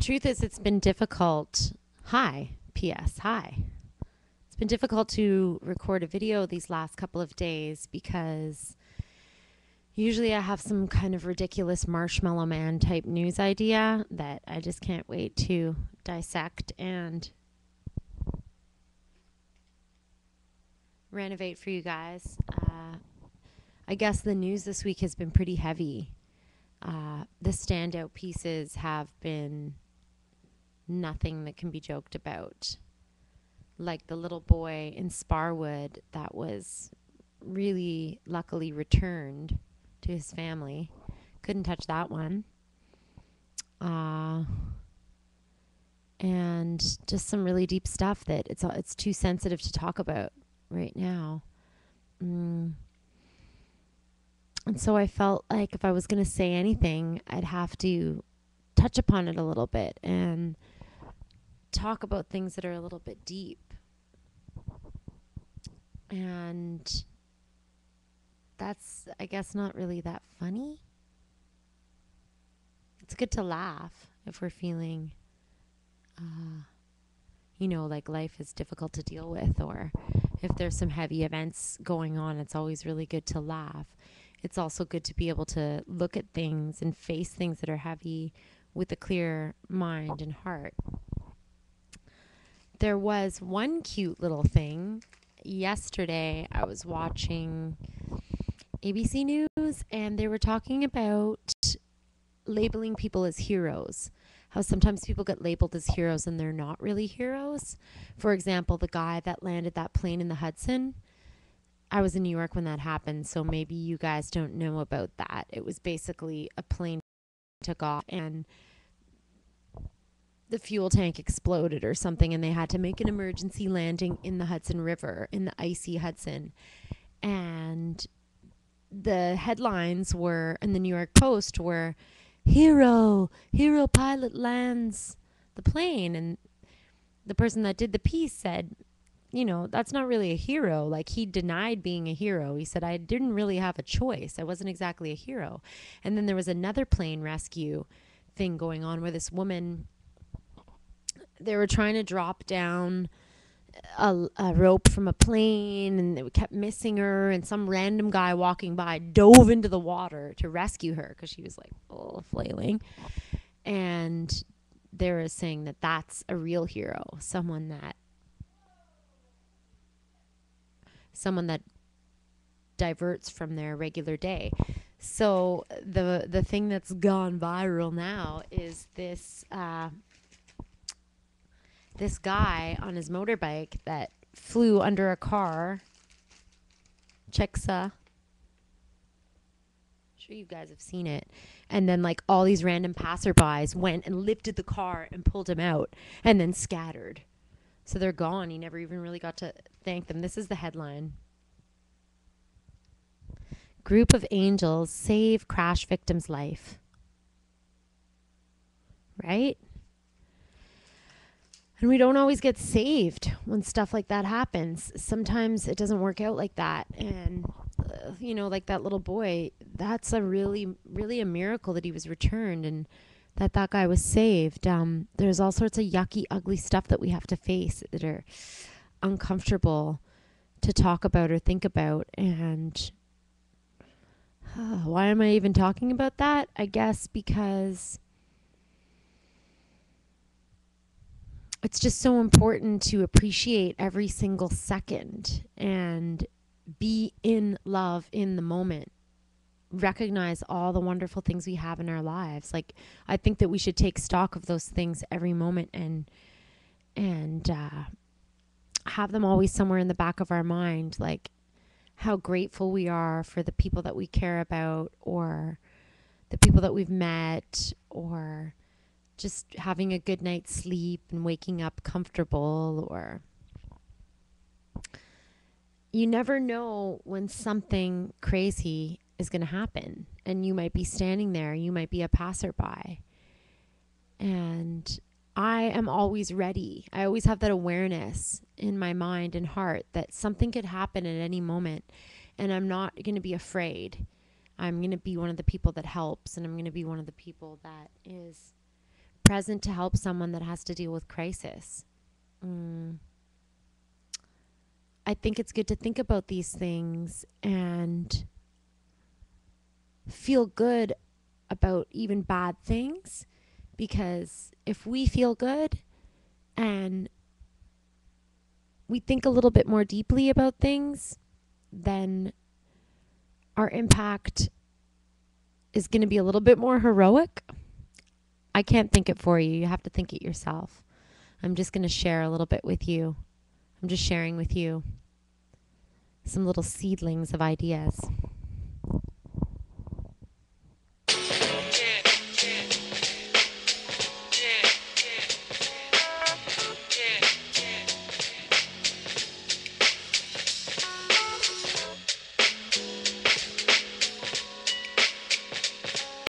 truth is, it's been difficult. Hi, P.S. Hi. It's been difficult to record a video these last couple of days because usually I have some kind of ridiculous Marshmallow Man type news idea that I just can't wait to dissect and renovate for you guys. I guess the news this week has been pretty heavy. The standout pieces have been nothing that can be joked about. Like the little boy in Sparwood that was really luckily returned to his family. Couldn't touch that one. And just some really deep stuff that it's too sensitive to talk about right now. And so I felt like if I was going to say anything, I'd have to touch upon it a little bit and talk about things that are a little bit deep. And that's, I guess, not really that funny. It's good to laugh if we're feeling, like life is difficult to deal with, or if there's some heavy events going on, it's always really good to laugh. It's also good to be able to look at things and face things that are heavy with a clear mind and heart. There was one cute little thing. Yesterday, I was watching ABC News, and they were talking about labeling people as heroes. How sometimes people get labeled as heroes and they're not really heroes. For example, the guy that landed that plane in the Hudson. I was in New York when that happened, so maybe you guys don't know about that. It was basically a plane took off and the fuel tank exploded or something, and they had to make an emergency landing in the Hudson River, in the icy Hudson. And the headlines were in the New York Post were, hero pilot lands the plane. And the person that did the piece said, that's not really a hero. Like, he denied being a hero. He said, I didn't really have a choice. I wasn't exactly a hero. And then there was another plane rescue thing going on where this woman, they were trying to drop down a rope from a plane, and they kept missing her, and some random guy walking by dove into the water to rescue her because she was like flailing. And they were saying that that's a real hero, someone that diverts from their regular day. So the thing that's gone viral now is this guy on his motorbike that flew under a car. I'm sure you guys have seen it. And then like all these random passerbys went and lifted the car and pulled him out and then scattered. So they're gone. He never even really got to thank them. This is the headline. Group of angels save crash victim's life. Right? And we don't always get saved when stuff like that happens. Sometimes it doesn't work out like that. And, like that little boy, that's a really, really a miracle that he was returned and that guy was saved. There's all sorts of yucky, ugly stuff that we have to face that are uncomfortable to talk about or think about. And why am I even talking about that? I guess because it's just so important to appreciate every single second and be in love in the moment. Recognize all the wonderful things we have in our lives. Like, I think that we should take stock of those things every moment and have them always somewhere in the back of our mind. Like, how grateful we are for the people that we care about, or the people that we've met, or just having a good night's sleep and waking up comfortable. Or you never know when something crazy is going to happen, and you might be standing there, you might be a passerby. And I am always ready. I always have that awareness in my mind and heart that something could happen at any moment, and I'm not going to be afraid. I'm going to be one of the people that helps, and I'm going to be one of the people that is present to help someone that has to deal with crisis. Mm. I think it's good to think about these things and feel good about even bad things, because if we feel good and we think a little bit more deeply about things, then our impact is going to be a little bit more heroic. I can't think it for you. You have to think it yourself. I'm just going to share a little bit with you. I'm just sharing with you some little seedlings of ideas.